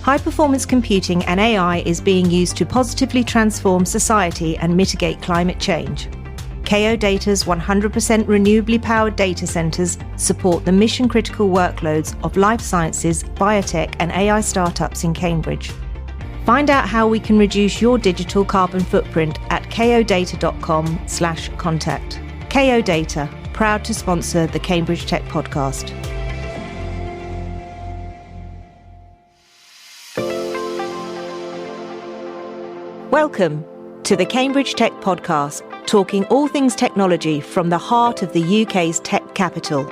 High-performance computing and AI is being used to positively transform society and mitigate climate change. KO Data's 100% renewably powered data centers support the mission-critical workloads of life sciences, biotech, and AI startups in Cambridge. Find out how we can reduce your digital carbon footprint at kodata.com/contact. KO Data, proud to sponsor the Cambridge Tech Podcast. Welcome to the Cambridge Tech Podcast, talking all things technology from the heart of the UK's tech capital.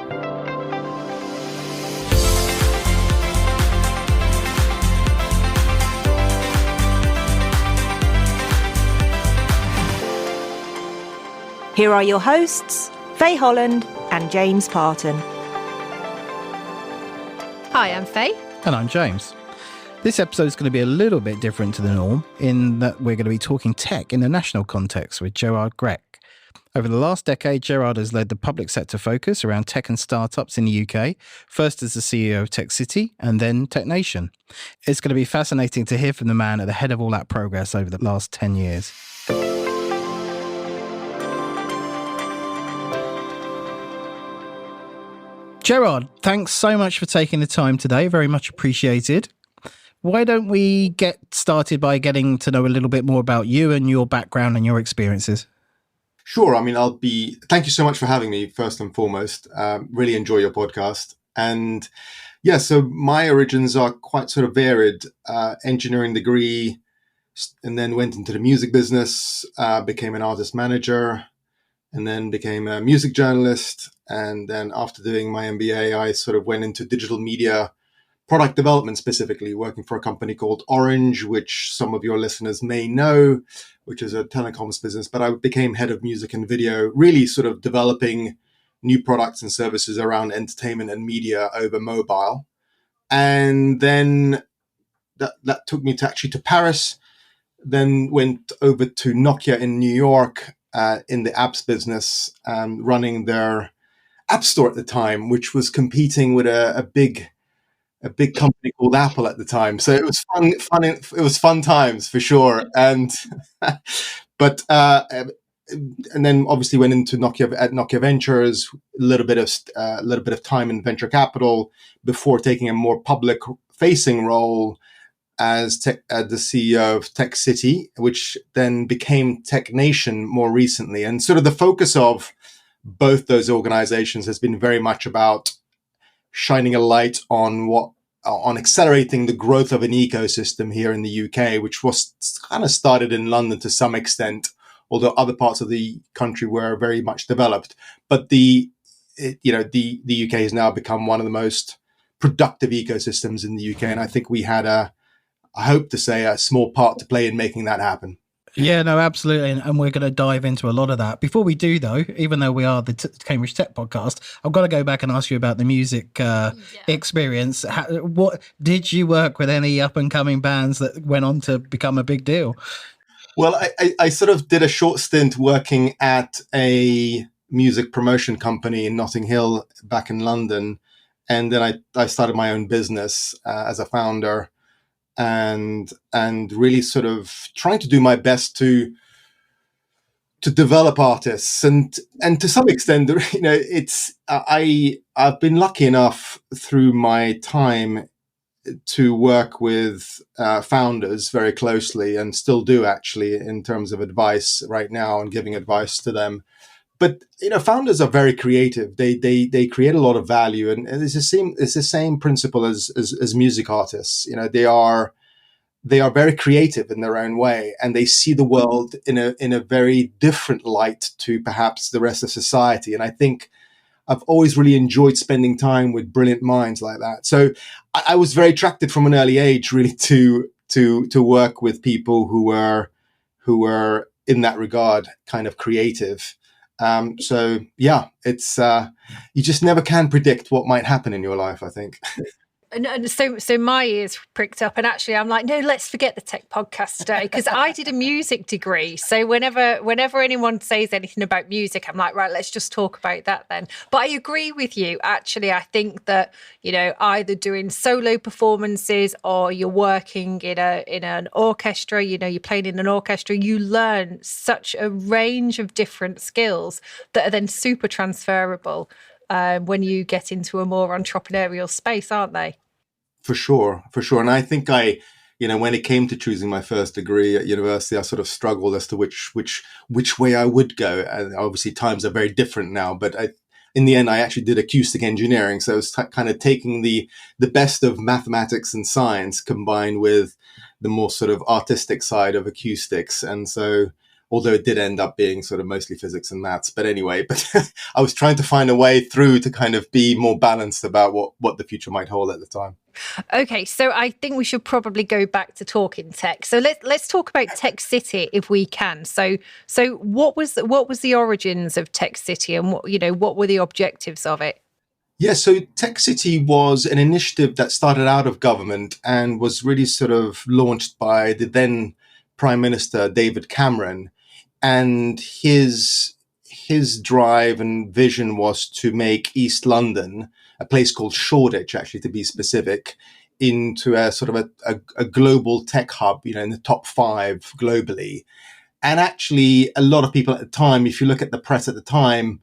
Here are your hosts, Faye Holland and James Parton. Hi, I'm Faye. And I'm James. This episode is going to be a little bit different to the norm in that we're going to be talking tech in a national context with Gerard Grech. Over the last decade, Gerard has led the public sector focus around tech and startups in the UK, first as the CEO of Tech City and then Tech Nation. It's going to be fascinating to hear from the man at the head of all that progress over the last 10 years. Gerard, thanks so much for taking the time today. Very much appreciated. Why don't we get started by getting to know a little bit more about you and your background and your experiences? Sure. Thank you so much for having me, first and foremost. Really enjoy your podcast. And yeah, so my origins are quite sort of varied. Engineering degree, and then went into the music business, became an artist manager, and then became a music journalist. And then after doing my MBA, I sort of went into digital media product development, specifically working for a company called Orange, which some of your listeners may know, which is a telecoms business. But I became head of music and video, really sort of developing new products and services around entertainment and media over mobile. And then that took me to Paris, then went over to Nokia in New York in the apps business, running their app store at the time, which was competing with a big company called Apple at the time. So it was fun. It was fun times for sure. And but and then obviously went into Nokia Ventures, a little bit of time in venture capital before taking a more public facing role as the CEO of Tech City, which then became Tech Nation more recently. And sort of the focus of both those organizations has been very much about shining a light on accelerating the growth of an ecosystem here in the UK, which was kind of started in London to some extent, although other parts of the country were very much developed. But the UK has now become one of the most productive ecosystems in the UK, and I think we had I hope to say, a small part to play in making that happen. Yeah, no, absolutely. And we're going to dive into a lot of that. Before we do, though, even though we are the Cambridge Tech Podcast, I've got to go back and ask you about the music experience. What did you work with any up and coming bands that went on to become a big deal? Well, I sort of did a short stint working at a music promotion company in Notting Hill back in London. And then I started my own business as a founder. And really sort of trying to do my best to develop artists, and to some extent, I've been lucky enough through my time to work with founders very closely, and still do actually in terms of advice right now and giving advice to them. But founders are very creative. They create a lot of value, and it's the same principle as music artists. They are very creative in their own way, and they see the world in a very different light to perhaps the rest of society. And I think I've always really enjoyed spending time with brilliant minds like that. So I was very attracted from an early age, really, to work with people who were in that regard kind of creative. So yeah, it's you just never can predict what might happen in your life, I think. So my ears pricked up, and actually I'm like, no, let's forget the tech podcast today, because I did a music degree. So whenever anyone says anything about music, I'm like, right, let's just talk about that then. But I agree with you. Actually, I think that, either doing solo performances or you're working in an orchestra, you're playing in an orchestra, you learn such a range of different skills that are then super transferable when you get into a more entrepreneurial space, aren't they? For sure. And I think when it came to choosing my first degree at university, I sort of struggled as to which way I would go. And obviously times are very different now, but in the end, I actually did acoustic engineering. So it was kind of taking the best of mathematics and science combined with the more sort of artistic side of acoustics. And so, although it did end up being sort of mostly physics and maths, but anyway, I was trying to find a way through to kind of be more balanced about what the future might hold at the time. Okay, so I think we should probably go back to talking tech. So let's talk about Tech City if we can. So what was the origins of Tech City, and what were the objectives of it? Yeah, so Tech City was an initiative that started out of government and was really sort of launched by the then Prime Minister David Cameron, and his drive and vision was to make East London, a place called Shoreditch, actually, to be specific, into a sort of a global tech hub, in the top 5 globally. And actually, a lot of people at the time, if you look at the press at the time,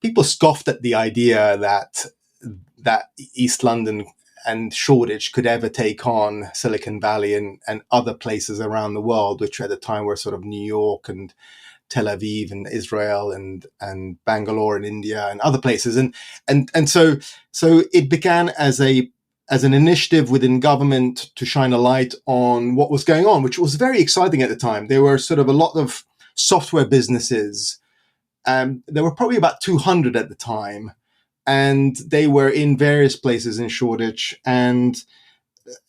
people scoffed at the idea that East London and Shoreditch could ever take on Silicon Valley and other places around the world, which at the time were sort of New York and Tel Aviv and Israel and Bangalore in India and other places. And so it began as an initiative within government to shine a light on what was going on, which was very exciting at the time. There were sort of a lot of software businesses. There were probably about 200 at the time, and they were in various places in Shoreditch, and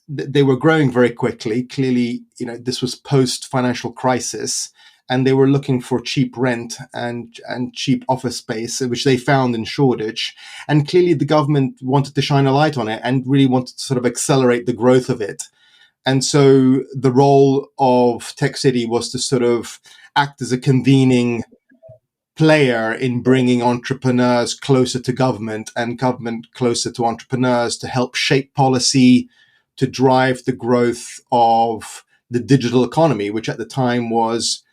they were growing very quickly. Clearly, this was post-financial crisis, and they were looking for cheap rent and cheap office space, which they found in Shoreditch. And clearly the government wanted to shine a light on it and really wanted to sort of accelerate the growth of it. And so the role of Tech City was to sort of act as a convening player in bringing entrepreneurs closer to government and government closer to entrepreneurs, to help shape policy, to drive the growth of the digital economy, which at the time was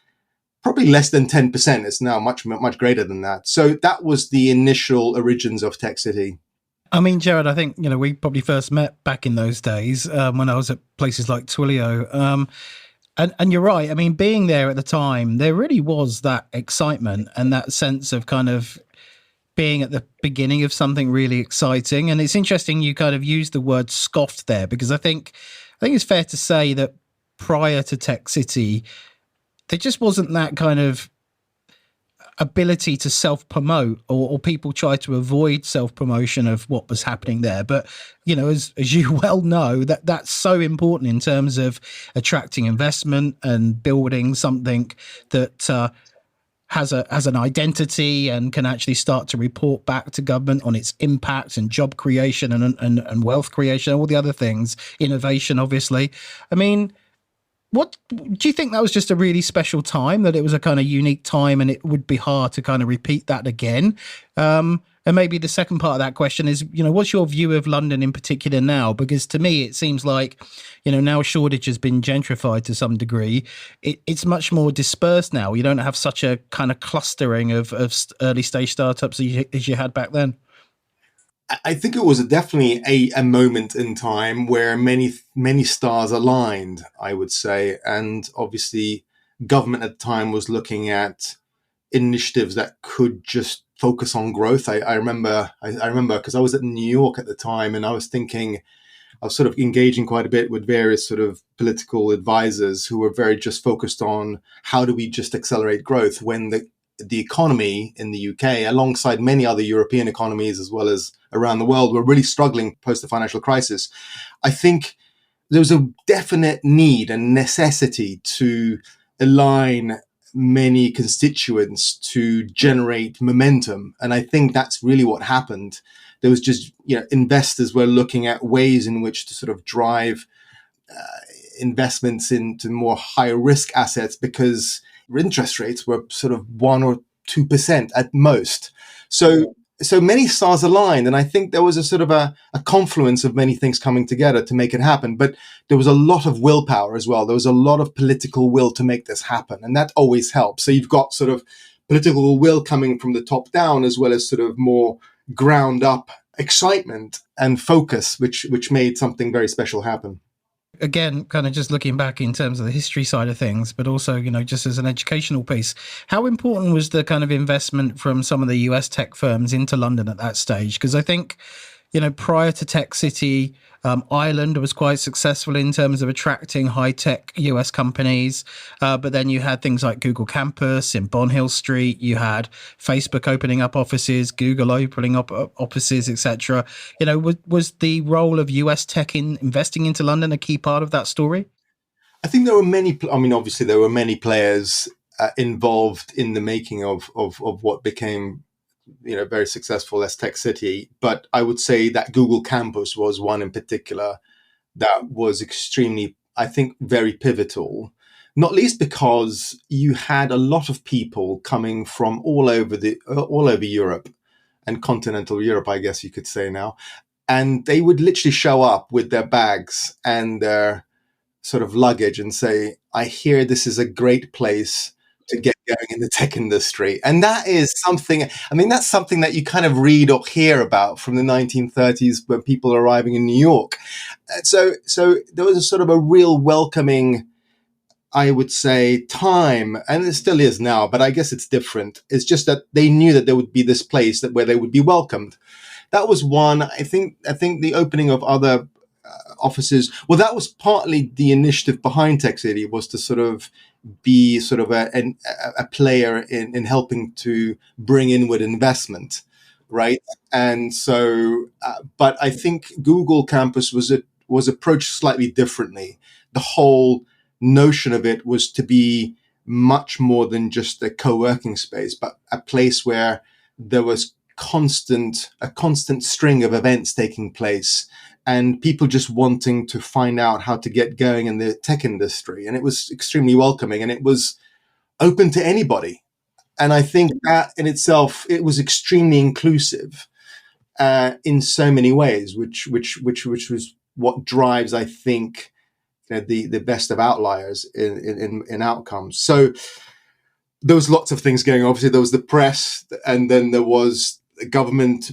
probably less than 10%. It's now much, much greater than that. So that was the initial origins of Tech City. I mean, Gerard, I think, we probably first met back in those days when I was at places like Twilio. And you're right. I mean, being there at the time, there really was that excitement and that sense of kind of being at the beginning of something really exciting. And it's interesting you kind of used the word scoffed there, because I think it's fair to say that prior to Tech City, there just wasn't that kind of ability to self-promote, or people try to avoid self-promotion of what was happening there. But, as you well know, that's so important in terms of attracting investment and building something that has an identity and can actually start to report back to government on its impact and job creation and wealth creation, all the other things, innovation, obviously. I mean, what do you think? That was just a really special time, that it was a kind of unique time, and it would be hard to kind of repeat that again? And maybe the second part of that question is, what's your view of London in particular now? Because to me, it seems like, now Shoreditch has been gentrified to some degree. It's much more dispersed now. You don't have such a kind of clustering of early stage startups as you had back then. I think it was definitely a moment in time where many stars aligned, I would say. And obviously government at the time was looking at initiatives that could just focus on growth. I remember because I was at New York at the time, and I was sort of engaging quite a bit with various sort of political advisors who were very just focused on how do we just accelerate growth when the economy in the UK, alongside many other European economies as well as around the world, were really struggling post the financial crisis. I think there was a definite need and necessity to align many constituents to generate momentum. And I think that's really what happened. there was just, investors were looking at ways in which to sort of drive investments into more high risk assets because interest rates were sort of 1 or 2% at most. So many stars aligned, and I think there was a sort of a confluence of many things coming together to make it happen. But there was a lot of willpower as well. There was a lot of political will to make this happen, and that always helps. So you've got sort of political will coming from the top down, as well as sort of more ground up excitement and focus, which made something very special happen. Again, kind of just looking back in terms of the history side of things, but also, just as an educational piece, how important was the kind of investment from some of the US tech firms into London at that stage? Because I think, prior to Tech City, Ireland was quite successful in terms of attracting high-tech US companies. But then you had things like Google Campus in Bonhill Street. You had Facebook opening up offices, Google opening up offices, etc. Was the role of US tech in investing into London a key part of that story? I think there were obviously there were many players involved in the making of what became very successful as Tech City. But I would say that Google Campus was one in particular that was extremely, I think, very pivotal, not least because you had a lot of people coming from all over Europe and continental Europe, I guess you could say now. And they would literally show up with their bags and their sort of luggage and say, I hear this is a great place to get going in the tech industry. And that is something, that's something that you kind of read or hear about from the 1930s when people are arriving in New York. So there was a sort of a real welcoming, I would say, time, and it still is now, but I guess it's different. It's just that they knew that there would be this place where they would be welcomed. That was one. I think the opening of other offices, well, that was partly the initiative behind Tech City, was to sort of be sort of a player in helping to bring inward investment, right? And so, but I think Google Campus was approached slightly differently. The whole notion of it was to be much more than just a co-working space, but a place where there was a constant string of events taking place and people just wanting to find out how to get going in the tech industry. And it was extremely welcoming and it was open to anybody. And I think that in itself, it was extremely inclusive in so many ways, which was what drives, I think, the best of outliers in outcomes. So there was lots of things going on. Obviously, there was the press, and then there was the government,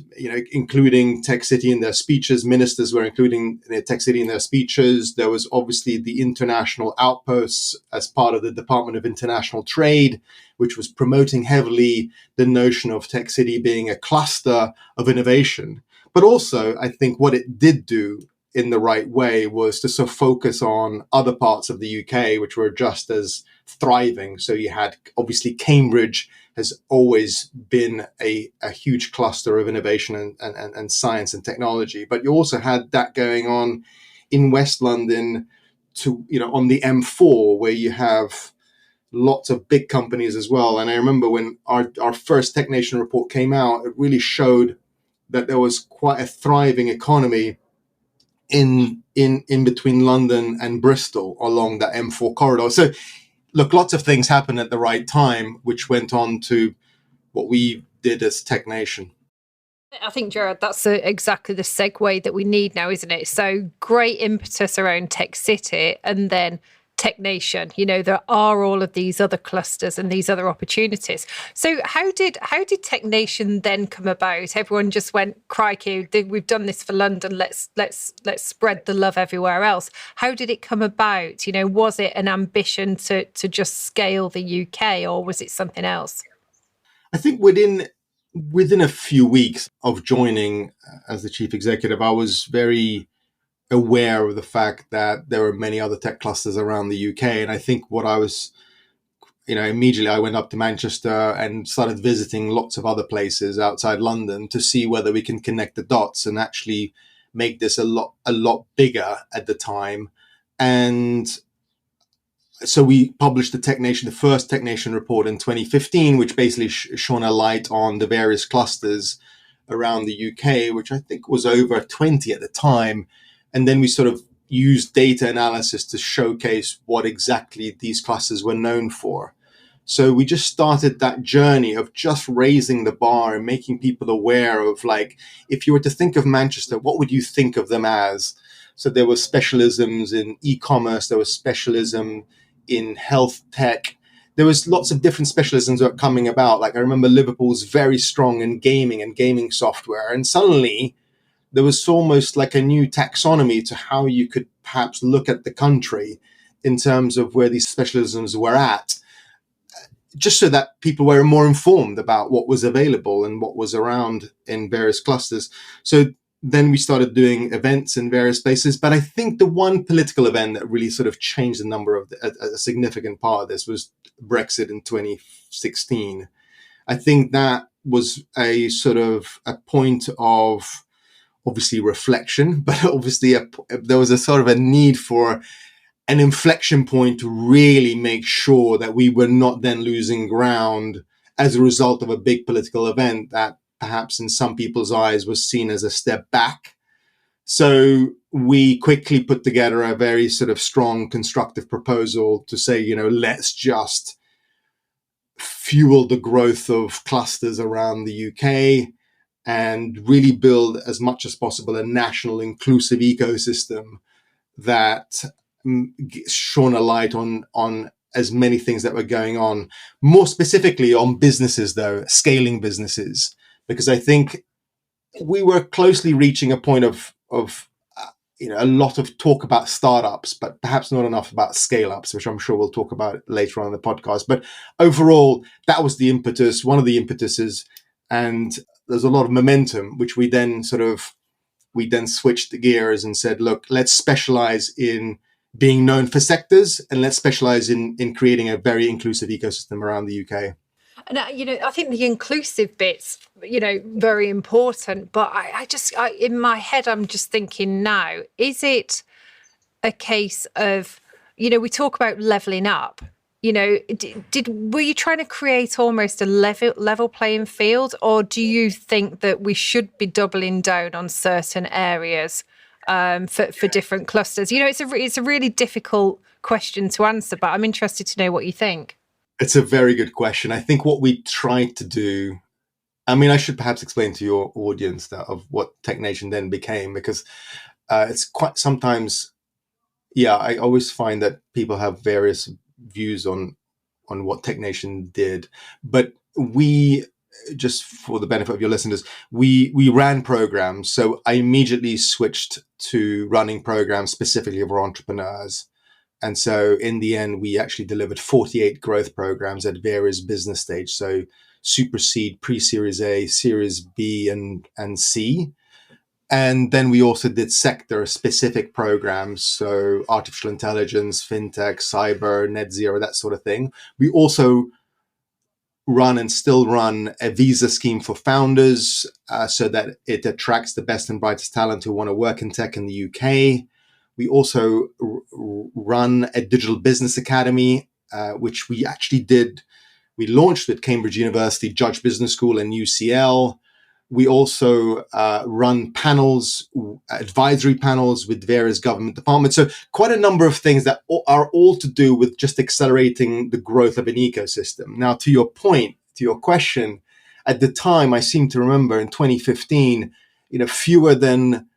including Tech City in their speeches. Ministers were including Tech City in their speeches. There was obviously the international outposts as part of the Department of International Trade, which was promoting heavily the notion of Tech City being a cluster of innovation. But also, I think what it did do in the right way was to sort of focus on other parts of the UK, which were just as thriving. So you had, obviously, Cambridge has always been a huge cluster of innovation and science and technology. But you also had that going on in West London on the M4, where you have lots of big companies as well. And I remember when our first Tech Nation report came out, it really showed that there was quite a thriving economy in between London and Bristol along that M4 corridor. So look, lots of things happened at the right time, which went on to what we did as Tech Nation. I think, Gerard, that's exactly the segue that we need now, isn't it? So great impetus around Tech City and then Tech Nation. There are all of these other clusters and these other opportunities. So how did Tech Nation then come about? Everyone just went, crikey, we've done this for London. Let's spread the love everywhere else. How did it come about? Was it an ambition to just scale the UK, or was it something else? I think within a few weeks of joining as the chief executive, I was very aware of the fact that there were many other tech clusters around the UK. And I think what I was, immediately I went up to Manchester and started visiting lots of other places outside London to see whether we can connect the dots and actually make this a lot bigger at the time. And so we published the first Tech Nation report in 2015, which basically shone a light on the various clusters around the UK, which I think was over 20 at the time. And then we sort of used data analysis to showcase what exactly these clusters were known for. So we just started that journey of just raising the bar and making people aware of, like, if you were to think of Manchester, what would you think of them as? So there were specialisms in e-commerce, there was specialism in health tech. There was lots of different specialisms that were coming about. Like, I remember Liverpool's very strong in gaming and gaming software. And suddenly there was almost like a new taxonomy to how you could perhaps look at the country in terms of where these specialisms were at, just so that people were more informed about what was available and what was around in various clusters. So then we started doing events in various places. But I think the one political event that really sort of changed the number of a significant part of this was Brexit in 2016. I think that was a sort of a point of obviously reflection, but obviously there was a sort of a need for an inflection point to really make sure that we were not then losing ground as a result of a big political event that perhaps in some people's eyes was seen as a step back. So we quickly put together a very sort of strong, constructive proposal to say, let's just fuel the growth of clusters around the UK and really build as much as possible a national inclusive ecosystem that shone a light on as many things that were going on, more specifically on businesses, though, scaling businesses, because I think we were closely reaching a point of a lot of talk about startups, but perhaps not enough about scale-ups, which I'm sure we'll talk about later on in the podcast. But overall, that was the impetus, one of the impetuses, and there's a lot of momentum, which we then switched the gears and said, look, let's specialize in being known for sectors, and let's specialize in creating a very inclusive ecosystem around the UK. And, I think the inclusive bit's, very important. But I in my head, I'm just thinking now, is it a case of, we talk about leveling up, were you trying to create almost a level playing field, or do you think that we should be doubling down on certain areas for different clusters? It's a really difficult question to answer, but I'm interested to know what you think. It's a very good question. I think what we tried to do, I should perhaps explain to your audience of what TechNation then became, because it's quite sometimes, I always find that people have various views on what TechNation did, but we, just for the benefit of your listeners, we ran programs. So I immediately switched to running programs specifically for entrepreneurs. And so in the end, we actually delivered 48 growth programs at various business stages. So Super Seed, Pre-Series A, Series B, and C. And then we also did sector-specific programs, so artificial intelligence, fintech, cyber, net zero, that sort of thing. We also run and still run a visa scheme for founders so that it attracts the best and brightest talent who want to work in tech in the UK. We also run a digital business academy, which we actually did. We launched with Cambridge University, Judge Business School, and UCL. We also run panels, advisory panels with various government departments. So quite a number of things that are all to do with just accelerating the growth of an ecosystem. Now, to your point, to your question, at the time, I seem to remember in 2015, fewer than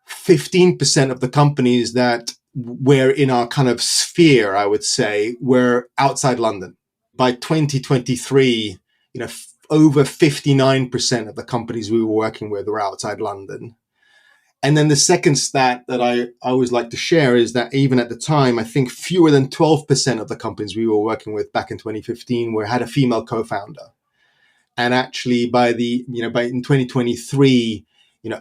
15% of the companies that were in our kind of sphere, I would say, were outside London. By 2023, over 59% of the companies we were working with were outside London. And then the second stat that I always like to share is that even at the time, I think fewer than 12% of the companies we were working with back in 2015 had a female co-founder. And actually by in 2023,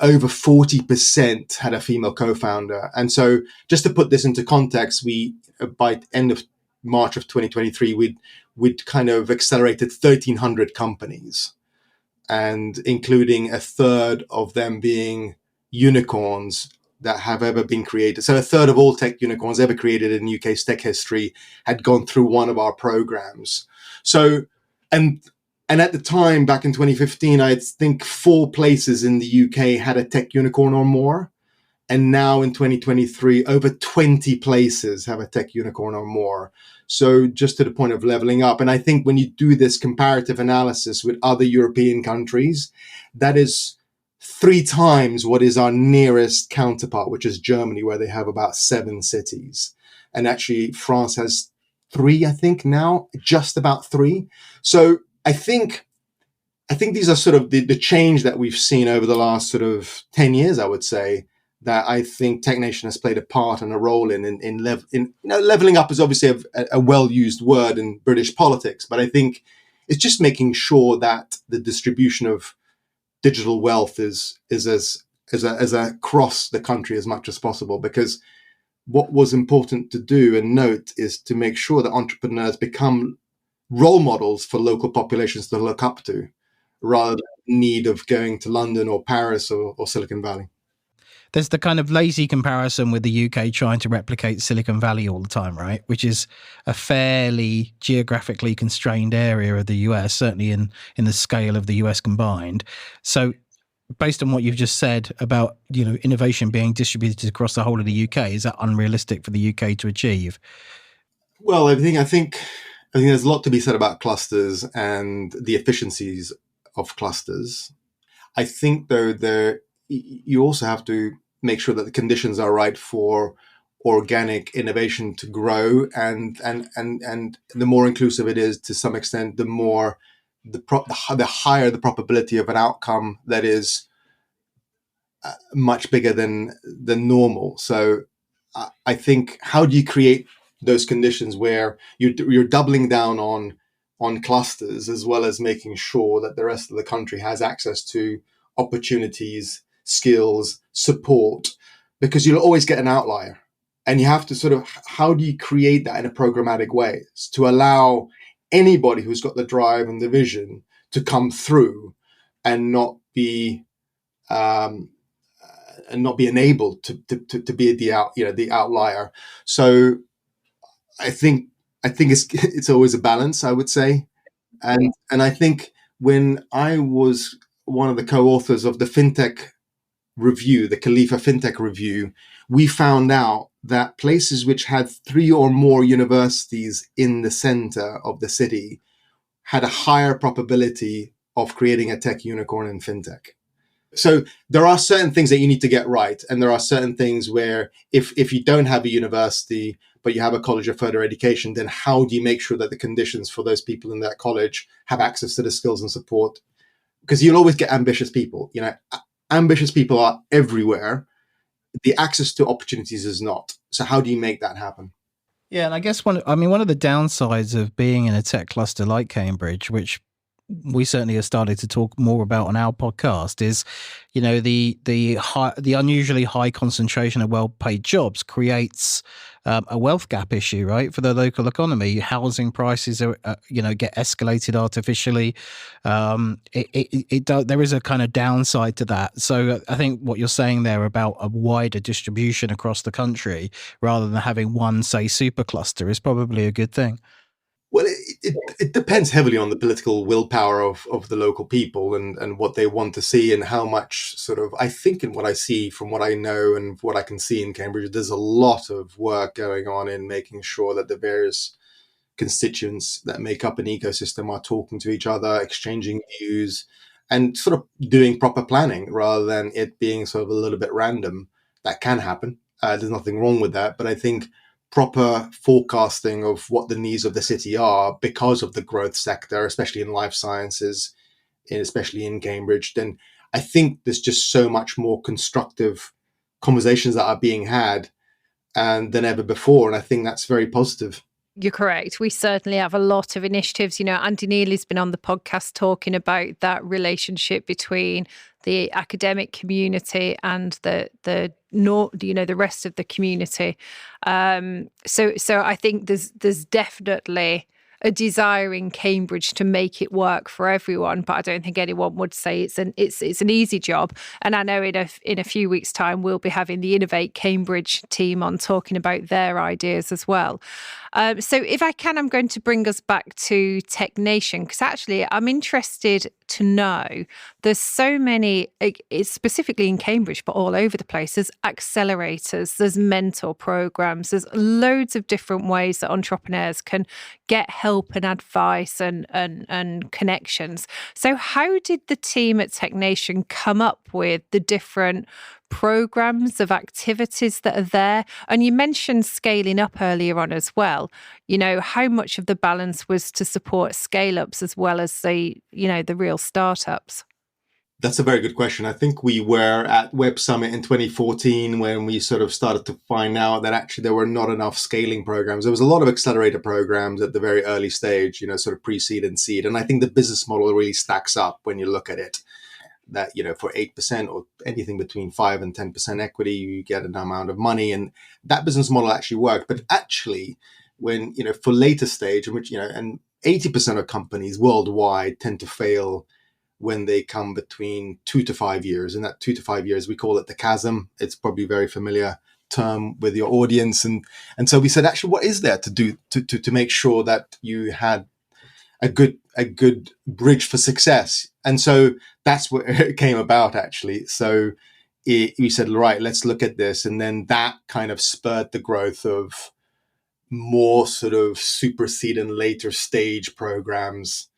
over 40% had a female co-founder. And so just to put this into context, we, by the end of March of 2023, we'd kind of accelerated 1,300 companies, and including a third of them being unicorns that have ever been created. So a third of all tech unicorns ever created in UK's tech history had gone through one of our programs. So, and And at the time, back in 2015, I think 4 places in the UK had a tech unicorn or more. And now in 2023, over 20 places have a tech unicorn or more. So just to the point of leveling up. And I think when you do this comparative analysis with other European countries, that is 3 times what is our nearest counterpart, which is Germany, where they have about 7 cities. And actually, France has 3, I think now, just about 3. So I think these are sort of the change that we've seen over the last sort of 10 years, I would say, that I think Tech Nation has played a part and a role in leveling up is obviously a well-used word in British politics, but I think it's just making sure that the distribution of digital wealth is as across the country as much as possible. Because what was important to do and note is to make sure that entrepreneurs become role models for local populations to look up to, rather than the need of going to London or Paris or Silicon Valley. There's the kind of lazy comparison with the UK trying to replicate Silicon Valley all the time, right? Which is a fairly geographically constrained area of the US, certainly in the scale of the US combined. So based on what you've just said about, innovation being distributed across the whole of the UK, is that unrealistic for the UK to achieve? Well, I think there's a lot to be said about clusters and the efficiencies of clusters. I think, though, you also have to make sure that the conditions are right for organic innovation to grow, and the more inclusive it is, to some extent, the higher the probability of an outcome that is much bigger than normal. So I think, how do you create those conditions where you're doubling down on clusters, as well as making sure that the rest of the country has access to opportunities, skills, support? Because you'll always get an outlier, and you have to sort of, how do you create that in a programmatic way to allow anybody who's got the drive and the vision to come through and not be enabled to be the outlier. So I think it's always a balance, I would say. And I think when I was one of the co-authors of the FinTech review, the Khalifa FinTech review, we found out that places which had 3 or more universities in the center of the city had a higher probability of creating a tech unicorn in FinTech. So there are certain things that you need to get right. And there are certain things where if you don't have a university, but you have a college of further education, then how do you make sure that the conditions for those people in that college have access to the skills and support? Because you'll always get ambitious people. Ambitious people are everywhere. The access to opportunities is not. So how do you make that happen? Yeah, and I guess one of the downsides of being in a tech cluster like Cambridge, which we certainly have started to talk more about on our podcast, is, the unusually high concentration of well-paid jobs creates a wealth gap issue, right, for the local economy. Housing prices are, get escalated artificially. There is a kind of downside to that. So I think what you're saying there about a wider distribution across the country, rather than having one, say, supercluster, is probably a good thing. Well, it depends heavily on the political willpower of the local people and what they want to see, and how much sort of, I think, in what I see from what I know and what I can see in Cambridge, there's a lot of work going on in making sure that the various constituents that make up an ecosystem are talking to each other, exchanging views, and sort of doing proper planning rather than it being sort of a little bit random. That can happen. There's nothing wrong with that. But I think proper forecasting of what the needs of the city are because of the growth sector, especially in life sciences, and especially in Cambridge, then I think there's just so much more constructive conversations that are being had than ever before. And I think that's very positive. You're correct. We certainly have a lot of initiatives. Andy Neely's been on the podcast talking about that relationship between the academic community and the rest of the community. So I think there's definitely a desire in Cambridge to make it work for everyone, but I don't think anyone would say it's an easy job. And I know in a few weeks' time we'll be having the Innovate Cambridge team on talking about their ideas as well. So if I can, I'm going to bring us back to Tech Nation, because actually I'm interested to know, there's so many, specifically in Cambridge, but all over the place. There's accelerators, there's mentor programs, there's loads of different ways that entrepreneurs can get help and advice and connections. So how did the team at Tech Nation come up with the different programs of activities that are there? And you mentioned scaling up earlier on as well. You know, how much of the balance was to support scale ups as well as the real startups? That's a very good question. I think we were at Web Summit in 2014 when we sort of started to find out that actually there were not enough scaling programs. There was a lot of accelerator programs at the very early stage, sort of pre-seed and seed. And I think the business model really stacks up when you look at it. That, for 8% or anything between 5 and 10% equity, you get an amount of money. And that business model actually worked. But actually, when, for later stage, in which, and 80% of companies worldwide tend to fail when they come between 2 to 5 years. And that 2 to 5 years, we call it the chasm. It's probably a very familiar term with your audience. And so we said, actually, what is there to do to make sure that you had a good bridge for success? And so that's what it came about, actually. So we said, right, let's look at this. And then that kind of spurred the growth of more sort of super seed and later stage programs.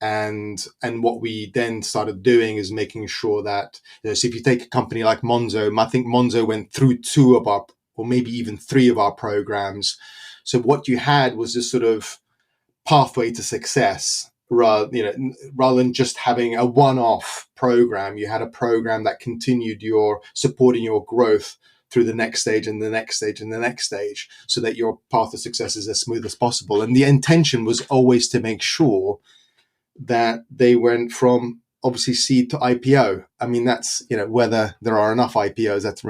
And what we then started doing is making sure that, so if you take a company like Monzo, I think Monzo went through 2 of our, or maybe even 3 of our programs. So what you had was this sort of pathway to success, rather than just having a one-off program. You had a program that continued supporting your growth through the next stage and the next stage and the next stage, so that your path to success is as smooth as possible. And the intention was always to make sure that they went from obviously seed to IPO. I mean, that's, whether there are enough IPOs, that's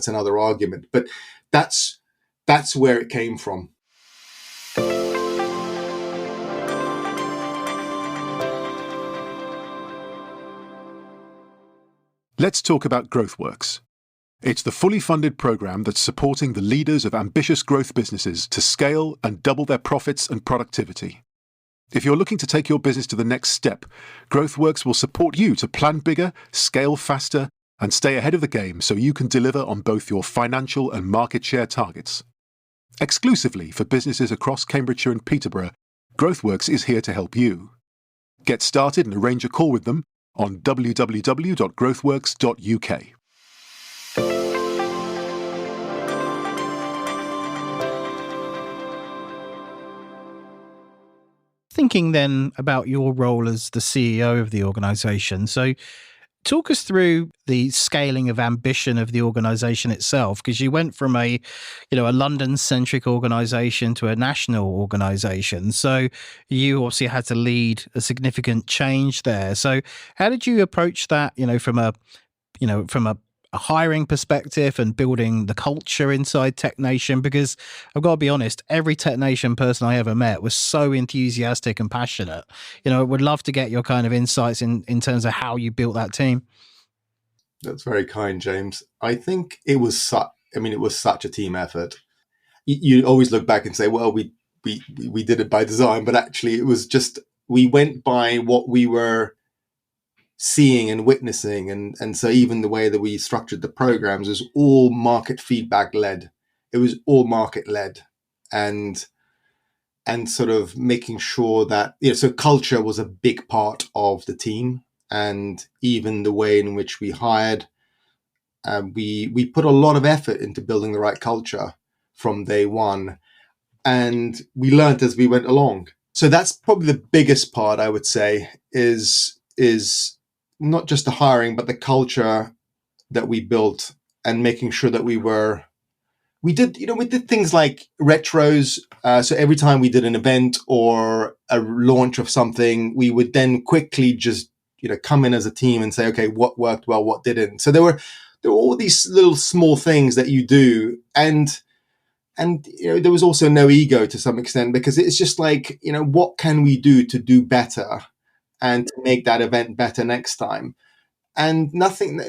another argument, but that's where it came from. Let's talk about GrowthWorks. It's the fully funded program that's supporting the leaders of ambitious growth businesses to scale and double their profits and productivity. If you're looking to take your business to the next step, GrowthWorks will support you to plan bigger, scale faster, and stay ahead of the game so you can deliver on both your financial and market share targets. Exclusively for businesses across Cambridgeshire and Peterborough, GrowthWorks is here to help you. Get started and arrange a call with them on www.growthworks.uk. Thinking then about your role as the CEO of the organisation. So talk us through the scaling of ambition of the organisation itself, because you went from a London-centric organisation to a national organisation. So you obviously had to lead a significant change there. So how did you approach that, from a hiring perspective and building the culture inside Tech Nation? Because I've got to be honest, every Tech Nation person I ever met was so enthusiastic and passionate. I would love to get your kind of insights in terms of how you built that team. That's very kind, James. I think it was such a team effort. You always look back and say, well, we did it by design, but actually it was just, we went by what we were seeing and witnessing. And so even the way that we structured the programs was all market feedback led. It was all market led, and sort of making sure that, so culture was a big part of the team. And even the way in which we hired, we put a lot of effort into building the right culture from day one. And we learned as we went along. So that's probably the biggest part, I would say, is not just the hiring, but the culture that we built, and making sure that we did things like retros. So every time we did an event or a launch of something, we would then quickly just, come in as a team and say, okay, what worked well, what didn't. So there were all these little small things that you do. And there was also no ego to some extent, because it's just like, what can we do to do better and to make that event better next time? And nothing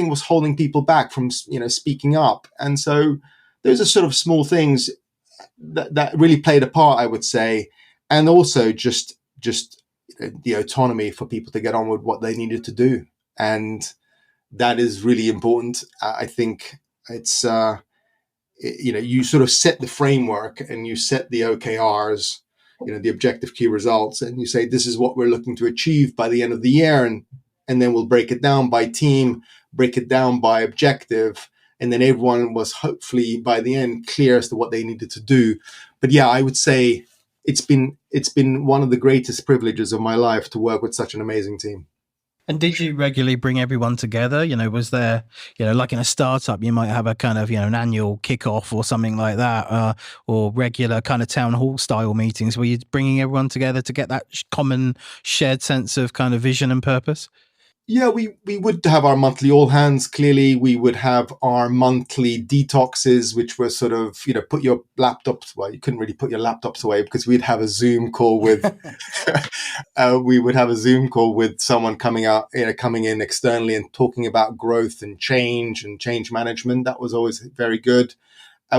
was holding people back from, speaking up. And so those are sort of small things that really played a part, I would say. And also just the autonomy for people to get on with what they needed to do. And that is really important. I think it's, you sort of set the framework and you set the OKRs, the objective key results, and you say, this is what we're looking to achieve by the end of the year. And then we'll break it down by team, break it down by objective. And then everyone was hopefully by the end clear as to what they needed to do. But yeah, I would say it's been one of the greatest privileges of my life to work with such an amazing team. And did you regularly bring everyone together? Was there, like in a startup, you might have a kind of, an annual kickoff or something like that, or regular kind of town hall style meetings? Were you bringing everyone together to get that common shared sense of kind of vision and purpose? Yeah, we would have our monthly all hands. Clearly, we would have our monthly detoxes, which were sort of, put your laptops. Well, you couldn't really put your laptops away because we'd have a Zoom call with. We would have a Zoom call with someone coming in externally and talking about growth and change management. That was always very good.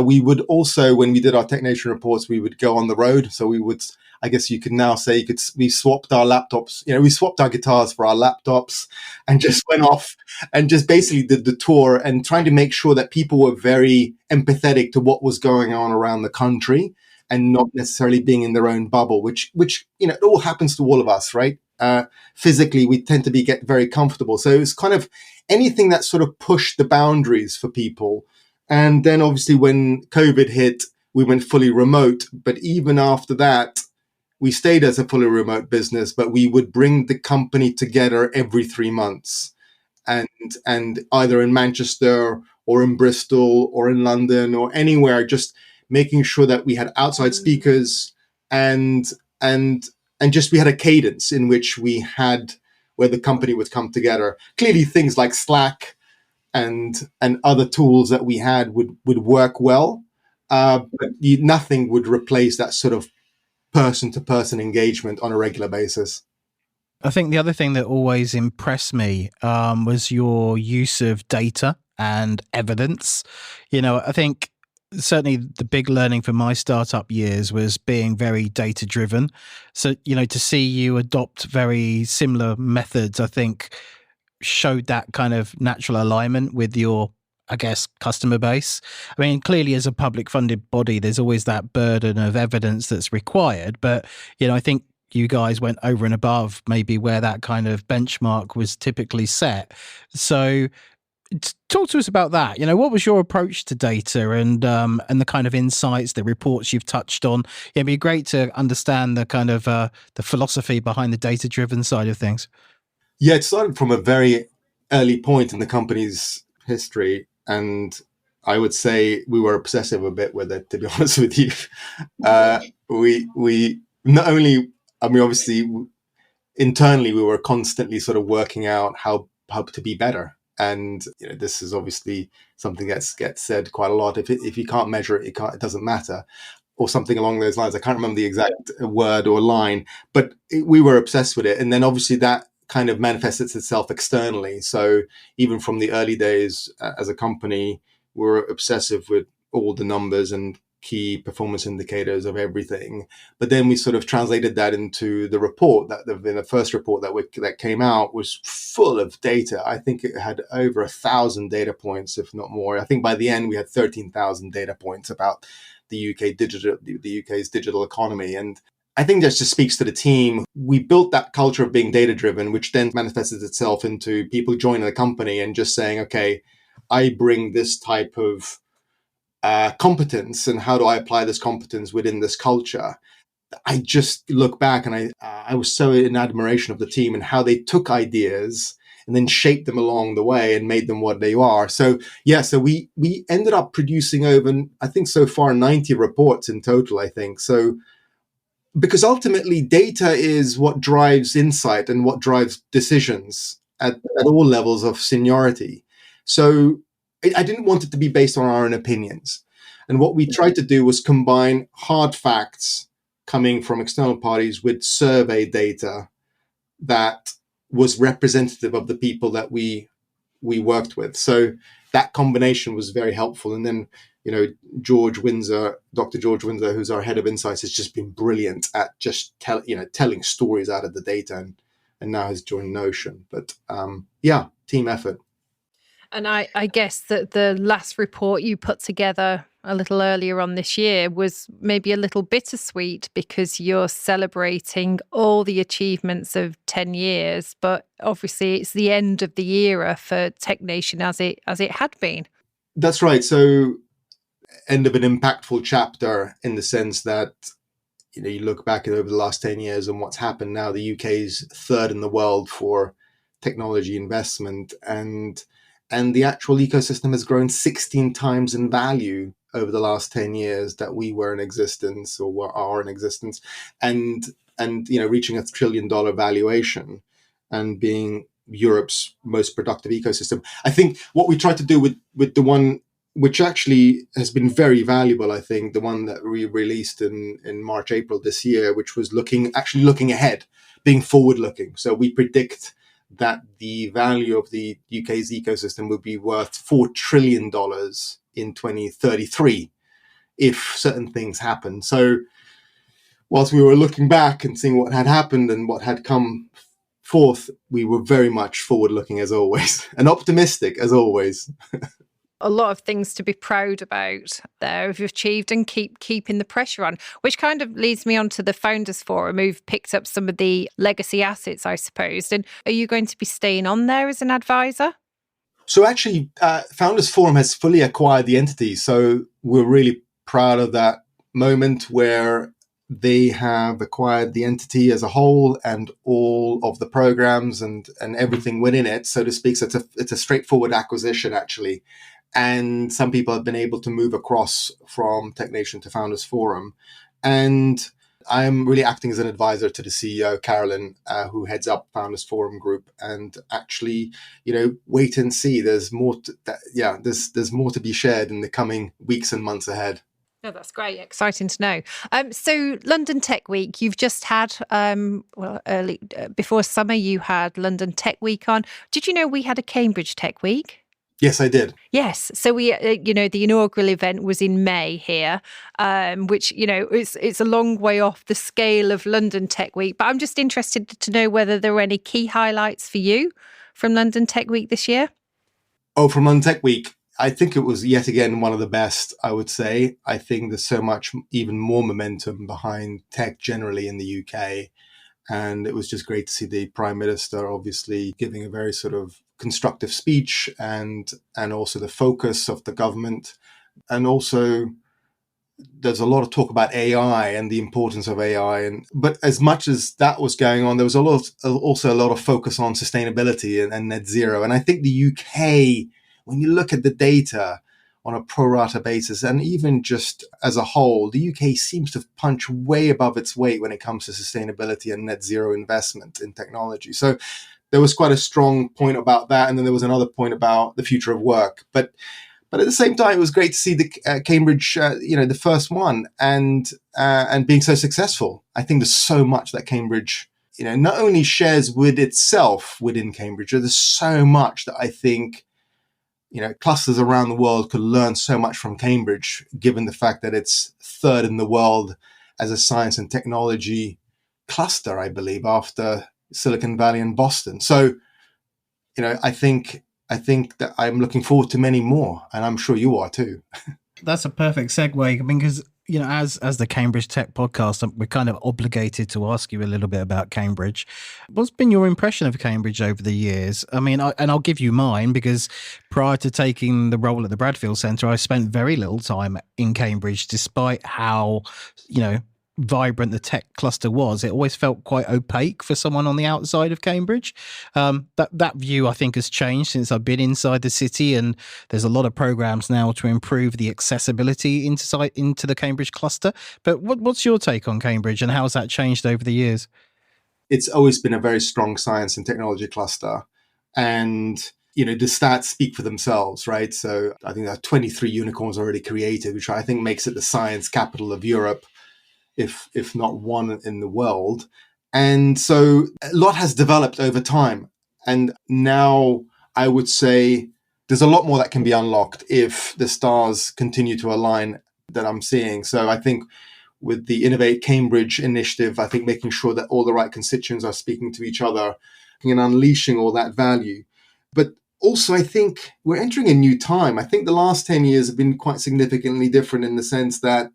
We would also, when we did our Tech Nation reports, we would go on the road. So we would, I guess you could now say, we swapped our laptops, we swapped our guitars for our laptops and just went off and just basically did the tour and trying to make sure that people were very empathetic to what was going on around the country and not necessarily being in their own bubble, which it all happens to all of us, right? Physically, we tend to get very comfortable. So it's kind of anything that sort of pushed the boundaries for people. And then obviously when COVID hit, we went fully remote. But even after that, we stayed as a fully remote business, but we would bring the company together every 3 months and either in Manchester or in Bristol or in London or anywhere, just making sure that we had outside speakers and just we had a cadence in which where the company would come together. Clearly things like Slack and other tools that we had would work well, but nothing would replace that sort of person-to-person engagement on a regular basis. I think the other thing that always impressed me was your use of data and evidence. I think certainly the big learning from my startup years was being very data-driven. So, to see you adopt very similar methods, I think showed that kind of natural alignment with your, I guess, customer base. I mean, clearly as a public funded body, there's always that burden of evidence that's required. But, I think you guys went over and above maybe where that kind of benchmark was typically set. So talk to us about that. What was your approach to data and the kind of insights, the reports you've touched on? It'd be great to understand the kind of the philosophy behind the data-driven side of things. Yeah, it started from a very early point in the company's history. And I would say we were obsessive a bit with it, to be honest with you. We not only, obviously, internally, we were constantly sort of working out how to be better. And this is obviously something that gets said quite a lot. If you can't measure it, it doesn't matter, or something along those lines. I can't remember the exact word or line, but we were obsessed with it. And then obviously that kind of manifests itself externally. So even from the early days as a company, we were obsessive with all the numbers and key performance indicators of everything. But then we sort of translated that into the report. The first report that came out was full of data. I think it had over 1,000 data points, if not more. I think by the end we had 13,000 data points about the UK's digital economy. And I think that just speaks to the team. We built that culture of being data-driven, which then manifested itself into people joining the company and just saying, okay, I bring this type of competence, and how do I apply this competence within this culture? I just look back and I was so in admiration of the team and how they took ideas and then shaped them along the way and made them what they are. So we ended up producing over, I think so far, 90 reports in total, I think. So because ultimately data is what drives insight and what drives decisions at all levels of seniority. So I didn't want it to be based on our own opinions. And what we tried to do was combine hard facts coming from external parties with survey data that was representative of the people that we worked with. So that combination was very helpful. And then, Dr. George Windsor, who's our head of insights, has just been brilliant at just telling stories out of the data, and now has joined Notion. But team effort. And I guess that the last report you put together a little earlier on this year was maybe a little bittersweet because you're celebrating all the achievements of 10 years, but obviously it's the end of the era for Tech Nation as it had been. That's right. So end of an impactful chapter in the sense that, you look back over the last 10 years and what's happened now. The UK's third in the world for technology investment, and the actual ecosystem has grown 16 times in value over the last 10 years that we were in existence or are in existence, and reaching $1 trillion valuation and being Europe's most productive ecosystem. I think what we tried to do with the one which actually has been very valuable, I think, the one that we released in March, April this year, which was looking ahead, being forward-looking. So we predict that the value of the UK's ecosystem will be worth $4 trillion in 2033 if certain things happen. So whilst we were looking back and seeing what had happened and what had come forth, we were very much forward-looking as always and optimistic as always. A lot of things to be proud about there have achieved and keeping the pressure on, which kind of leads me on to the Founders Forum, who've picked up some of the legacy assets, I suppose. And are you going to be staying on there as an advisor? So actually, Founders Forum has fully acquired the entity. So we're really proud of that moment where they have acquired the entity as a whole and all of the programs and everything within it, so to speak. So it's a straightforward acquisition, actually. And some people have been able to move across from Tech Nation to Founders Forum. And I'm really acting as an advisor to the CEO, Carolyn, who heads up Founders Forum Group. And actually, wait and see. There's more there's more to be shared in the coming weeks and months ahead. Oh, that's great. Exciting to know. So London Tech Week, you've just had, early before summer, you had London Tech Week on. Did you know we had a Cambridge Tech Week? Yes, I did. Yes. So we, the inaugural event was in May here, which, it's a long way off the scale of London Tech Week. But I'm just interested to know whether there were any key highlights for you from London Tech Week this year. Oh, from London Tech Week, I think it was yet again one of the best, I would say. I think there's so much even more momentum behind tech generally in the UK. And it was just great to see the Prime Minister obviously giving a very sort of constructive speech and also the focus of the government. And also there's a lot of talk about AI and the importance of AI. But as much as that was going on, there was also a lot of focus on sustainability and net zero. And I think the UK, when you look at the data on a pro rata basis, and even just as a whole, the UK seems to punch way above its weight when it comes to sustainability and net zero investment in technology. So there was quite a strong point about that. And then there was another point about the future of work. But at the same time, it was great to see the Cambridge, the first one and being so successful. I think there's so much that Cambridge, not only shares with itself within Cambridge, there's so much that I think clusters around the world could learn so much from Cambridge, given the fact that it's third in the world as a science and technology cluster, I believe, after Silicon Valley and Boston. So, I think that I'm looking forward to many more, and I'm sure you are too. That's a perfect segue. I mean, because as the Cambridge Tech podcast, we're kind of obligated to ask you a little bit about Cambridge. What's been your impression of Cambridge over the years? I mean, I'll give you mine, because prior to taking the role at the Bradfield Centre, I spent very little time in Cambridge, despite how, vibrant the tech cluster was. It always felt quite opaque for someone on the outside of Cambridge. That view, I think, has changed since I've been inside the city, and there's a lot of programs now to improve the accessibility into the Cambridge cluster. But what's your take on Cambridge, and how has that changed over the years? It's always been a very strong science and technology cluster. And the stats speak for themselves, right? So I think there are 23 unicorns already created, which I think makes it the science capital of Europe, if not one in the world. And so a lot has developed over time. And now I would say there's a lot more that can be unlocked if the stars continue to align that I'm seeing. So I think with the Innovate Cambridge initiative, I think making sure that all the right constituents are speaking to each other and unleashing all that value. But also, I think we're entering a new time. I think the last 10 years have been quite significantly different in the sense that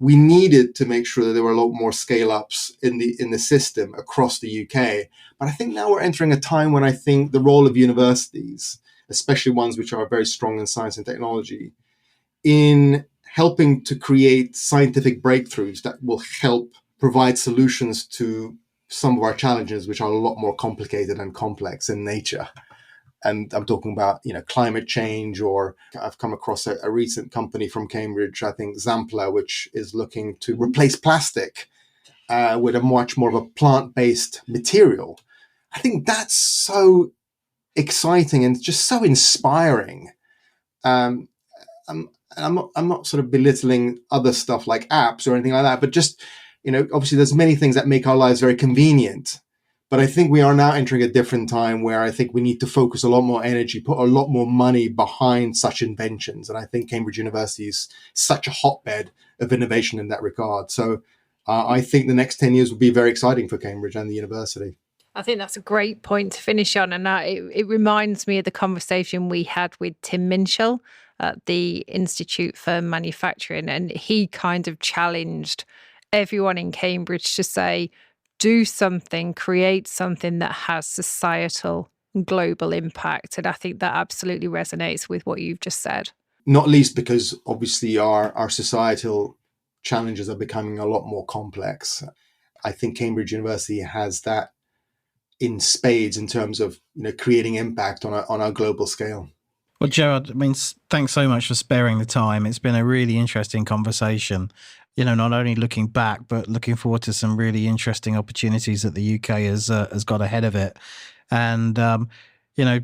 we needed to make sure that there were a lot more scale-ups in the system across the UK. But I think now we're entering a time when I think the role of universities, especially ones which are very strong in science and technology, in helping to create scientific breakthroughs that will help provide solutions to some of our challenges, which are a lot more complicated and complex in nature. And I'm talking about, climate change, or I've come across a recent company from Cambridge, I think Zampler, which is looking to replace plastic with a much more of a plant-based material. I think that's so exciting and just so inspiring. I'm not sort of belittling other stuff like apps or anything like that, but just, obviously there's many things that make our lives very convenient. But I think we are now entering a different time where I think we need to focus a lot more energy, put a lot more money behind such inventions. And I think Cambridge University is such a hotbed of innovation in that regard. So I think the next 10 years will be very exciting for Cambridge and the university. I think that's a great point to finish on. And it reminds me of the conversation we had with Tim Minshall at the Institute for Manufacturing. And he kind of challenged everyone in Cambridge to say, do something, create something that has societal and global impact. And I think that absolutely resonates with what you've just said. Not least because obviously our societal challenges are becoming a lot more complex. I think Cambridge University has that in spades in terms of creating impact on a global scale. Well, Gerard, thanks so much for sparing the time. It's been a really interesting conversation. Not only looking back, but looking forward to some really interesting opportunities that the UK has got ahead of it. And,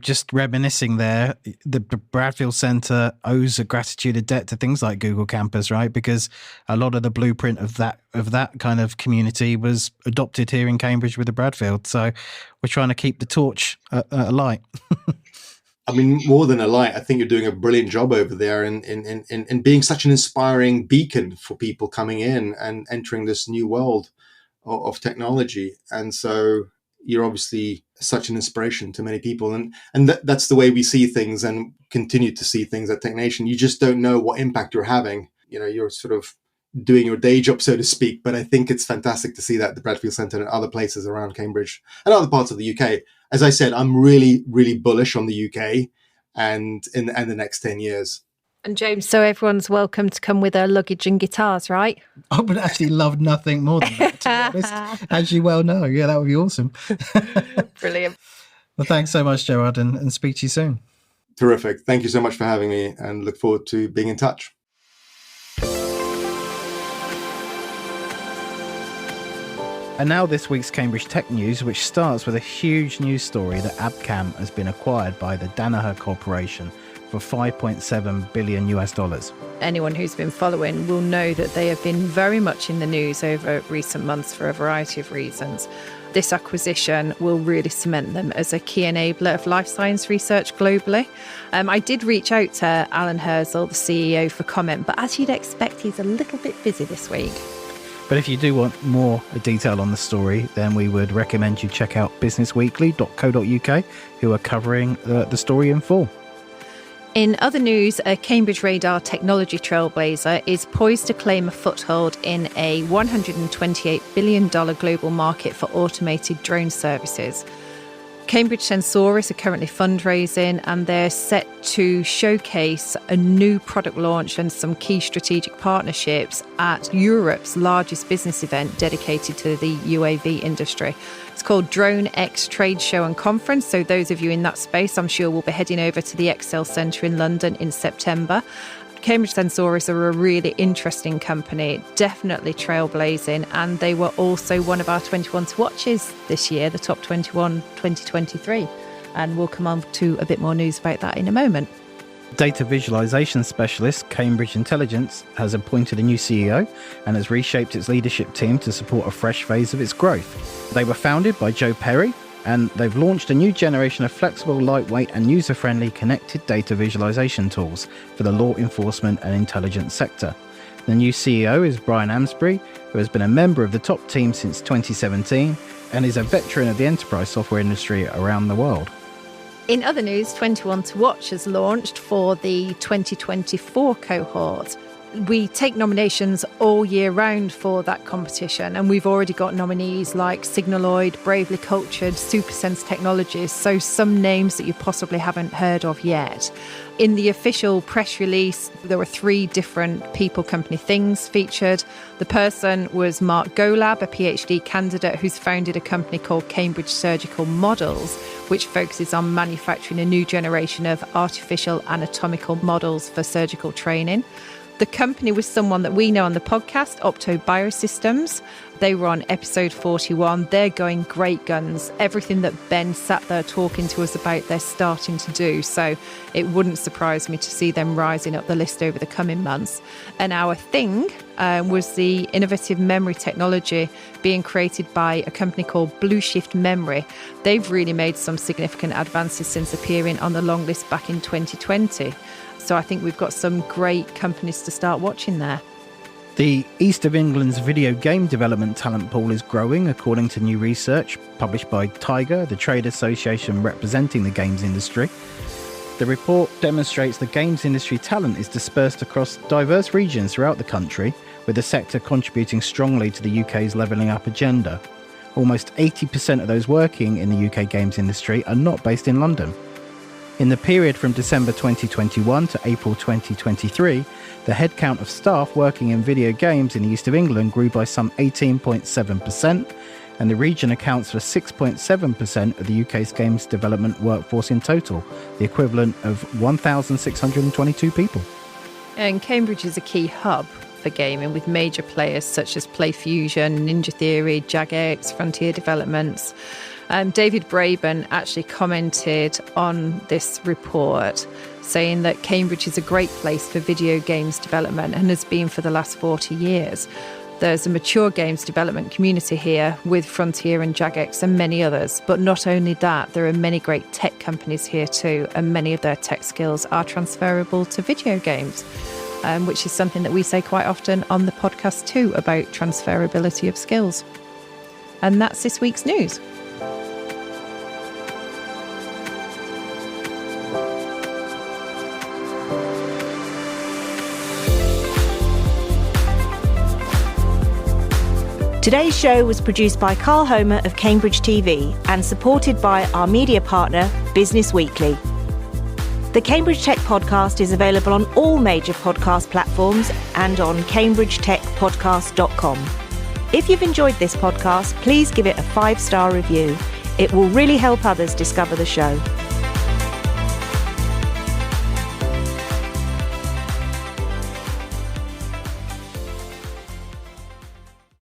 just reminiscing there, the Bradfield Centre owes a gratitude, a debt to things like Google Campus, right? Because a lot of the blueprint of that kind of community was adopted here in Cambridge with the Bradfield. So we're trying to keep the torch alight. More than a light, I think you're doing a brilliant job over there in being such an inspiring beacon for people coming in and entering this new world of technology. And so you're obviously such an inspiration to many people. And that's the way we see things and continue to see things at TechNation. You just don't know what impact you're having. You're sort of doing your day job, so to speak. But I think it's fantastic to see that at the Bradfield Centre and other places around Cambridge and other parts of the UK. As I said, I'm really, really bullish on the UK and the next 10 years. And James, so everyone's welcome to come with their luggage and guitars, right? I would actually love nothing more than that, to be honest, as you well know. Yeah, that would be awesome. Brilliant. Well, thanks so much, Gerard, and speak to you soon. Terrific. Thank you so much for having me and look forward to being in touch. And now this week's Cambridge Tech News, which starts with a huge news story that Abcam has been acquired by the Danaher Corporation for $5.7 billion. Anyone who's been following will know that they have been very much in the news over recent months for a variety of reasons. This acquisition will really cement them as a key enabler of life science research globally. I did reach out to Alan Herzl, the CEO, for comment, but as you'd expect, he's a little bit busy this week. But if you do want more detail on the story, then we would recommend you check out businessweekly.co.uk, who are covering the story in full. In other news, a Cambridge radar technology trailblazer is poised to claim a foothold in a $128 billion global market for automated drone services. Cambridge Sensoris are currently fundraising, and they're set to showcase a new product launch and some key strategic partnerships at Europe's largest business event dedicated to the UAV industry. It's called Drone X Trade Show and Conference. So those of you in that space, I'm sure, will be heading over to the Excel Centre in London in September. Cambridge Sensoris are a really interesting company, definitely trailblazing, and they were also one of our 21 to watches this year, the top 21 2023. And we'll come on to a bit more news about that in a moment. Data visualization specialist Cambridge Intelligence has appointed a new CEO and has reshaped its leadership team to support a fresh phase of its growth. They were founded by Joe Perry, and they've launched a new generation of flexible, lightweight and user-friendly connected data visualization tools for the law enforcement and intelligence sector. The new CEO is Brian Amsbury, who has been a member of the top team since 2017 and is a veteran of the enterprise software industry around the world. In other news, 21 to Watch has launched for the 2024 cohort. We take nominations all year round for that competition, and we've already got nominees like Signaloid, Bravely Cultured, Supersense Technologies, so some names that you possibly haven't heard of yet. In the official press release, there were 3 different people, company, things featured. The person was Mark Golab, a PhD candidate who's founded a company called Cambridge Surgical Models, which focuses on manufacturing a new generation of artificial anatomical models for surgical training. The company was someone that we know on the podcast, Opto Biosystems. They were on episode 41. They're going great guns. Everything that Ben sat there talking to us about, they're starting to do. So it wouldn't surprise me to see them rising up the list over the coming months. And our thing was the innovative memory technology being created by a company called Blue Shift Memory. They've really made some significant advances since appearing on the long list back in 2020. So I think we've got some great companies to start watching there. The East of England's video game development talent pool is growing, according to new research published by Tiger, the trade association representing the games industry. The report demonstrates the games industry talent is dispersed across diverse regions throughout the country, with the sector contributing strongly to the UK's levelling up agenda. Almost 80% of those working in the UK games industry are not based in London. In the period from December 2021 to April 2023, the headcount of staff working in video games in the East of England grew by some 18.7%, and the region accounts for 6.7% of the UK's games development workforce in total, the equivalent of 1,622 people. And Cambridge is a key hub for gaming, with major players such as PlayFusion, Ninja Theory, Jagex, Frontier Developments. David Braben actually commented on this report, saying that Cambridge is a great place for video games development and has been for the last 40 years. There's a mature games development community here with Frontier and Jagex and many others. But not only that, there are many great tech companies here too, and many of their tech skills are transferable to video games, which is something that we say quite often on the podcast too, about transferability of skills. And that's this week's news. Today's show was produced by Carl Homer of Cambridge TV and supported by our media partner, Business Weekly. The Cambridge Tech Podcast is available on all major podcast platforms and on cambridgetechpodcast.com. If you've enjoyed this podcast, please give it a 5-star review. It will really help others discover the show.